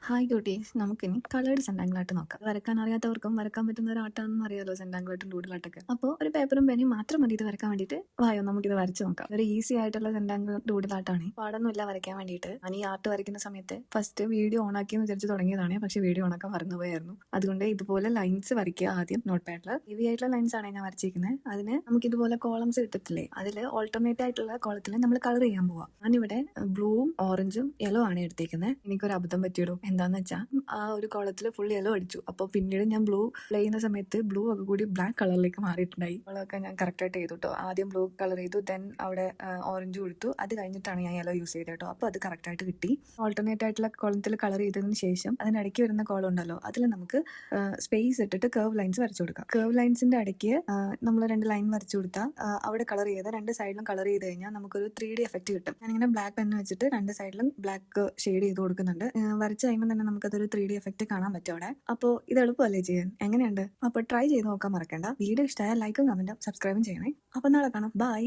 Hi quotes, നമുക്കിനി coloured സെൻറ്റാങ്കിൾ art നോക്കാം. വരക്കാൻ അറിയാത്തവർക്കും വരക്കാൻ പറ്റുന്ന ഒരു ആർട്ടാണെന്ന് അറിയാലോ സെൻറ്റാങ്കിൾ ആർട്ടും ഡൂഡിൽ ആർട്ടൊക്കെ. അപ്പോൾ ഒരു പേപ്പറും പേനയും മാത്രം മതി ഇത് വരക്കാൻ വേണ്ടിയിട്ട്. വായോ നമുക്കിത് വരച്ച് നോക്കാം. ഒരു ഈസി ആയിട്ടുള്ള സെൻറ്റാങ്കിൾ ഡൂഡിൽ ആർട്ടാണ്. പാടൊന്നുമില്ല വരയ്ക്കാൻ വേണ്ടിയിട്ട്. ഞാൻ ഈ ആർട്ട് വരയ്ക്കുന്ന സമയത്ത് ഫസ്റ്റ് വീഡിയോ ഓണാക്കിയെന്ന് വിചാരിച്ച് തുടങ്ങിയതാണ്, പക്ഷേ വീഡിയോ ഓണാക്കാൻ മറന്നുപോയായിരുന്നു. അതുകൊണ്ട് ഇതുപോലെ ലൈൻസ് വരയ്ക്കുക ആദ്യം നോട്ട് പാഡിൽ. ഹെവി ആയിട്ടുള്ള ലൈൻസ് ആണ് ഞാൻ വരച്ചിരിക്കുന്നത്. അതിന് നമുക്ക് ഇതുപോലെ കോളംസ് കിട്ടത്തില്ലേ, അതിൽ ഓൾട്ടർനേറ്റ് ആയിട്ടുള്ള കോളത്തിൽ നമ്മൾ കളർ ചെയ്യാൻ പോവാം. ഞാനിവിടെ ബ്ലൂവും ഓറഞ്ചും യെല്ലോ ആണ് എടുത്തേക്കുന്നത്. എനിക്കൊരു അബദ്ധം പറ്റിയിടും. എന്താന്ന് വെച്ചാൽ ആ ഒരു കോളത്തിൽ ഫുൾ യെല്ലോ അടിച്ചു. അപ്പോൾ പിന്നീട് ഞാൻ ബ്ലൂ പ്ലേ ചെയ്യുന്ന സമയത്ത് ബ്ലൂ ഒക്കെ കൂടി ബ്ലാക്ക് കളറിലേക്ക് മാറിയിട്ടുണ്ടായി. അതൊക്കെ ഞാൻ കറക്റ്റായിട്ട് ചെയ്തു കേട്ടോ. ആദ്യം ബ്ലൂ കളർ ചെയ്തു, ദെൻ അവിടെ ഓറഞ്ച് കൊടുത്തു. അത് കഴിഞ്ഞിട്ടാണ് ഞാൻ യെല്ലോ യൂസ് ചെയ്തത് കേട്ടോ. അപ്പോൾ അത് കറക്റ്റായിട്ട് കിട്ടി. ഓൾട്ടർനേറ്റ് ആയിട്ടുള്ള കോളത്തിൽ കളർ ചെയ്തതിന് ശേഷം അതിനിടയ്ക്ക് വരുന്ന കോളം ഉണ്ടല്ലോ, അതിൽ നമുക്ക് സ്പേസ് ഇട്ടിട്ട് കർവ് ലൈൻസ് വരച്ചു കൊടുക്കാം. കർവ് ലൈൻസിന്റെ ഇടയ്ക്ക് നമ്മൾ 2 ലൈൻ വരച്ചു കൊടുത്താൽ അവിടെ കളർ ചെയ്ത് 2 സൈഡിലും കളർ ചെയ്ത് കഴിഞ്ഞാൽ നമുക്കൊരു 3D എഫക്റ്റ് കിട്ടും. ഞാനിങ്ങനെ ബ്ലാക്ക് പെൻ വെച്ചിട്ട് 2 സൈഡിലും ബ്ലാക്ക് ഷെയ്ഡ് ചെയ്ത് കൊടുക്കുന്നുണ്ട്. വരച്ച് കഴിയുമ്പോൾ തന്നെ നമുക്കതൊരു 3D എഫക്റ്റ് കാണാൻ പറ്റും അവിടെ. അപ്പോൾ ഇത് എളുപ്പമല്ലേ ചെയ്യാൻ? എങ്ങനെയുണ്ട്? അപ്പോൾ ട്രൈ ചെയ്ത് നോക്കാൻ മറക്കണ്ട. വീഡിയോ ഇഷ്ടമായാൽ ലൈക്കും കമന്റും സബ്സ്ക്രൈബും ചെയ്യണേ. അപ്പോൾ നാളെ കാണാം. ബൈ.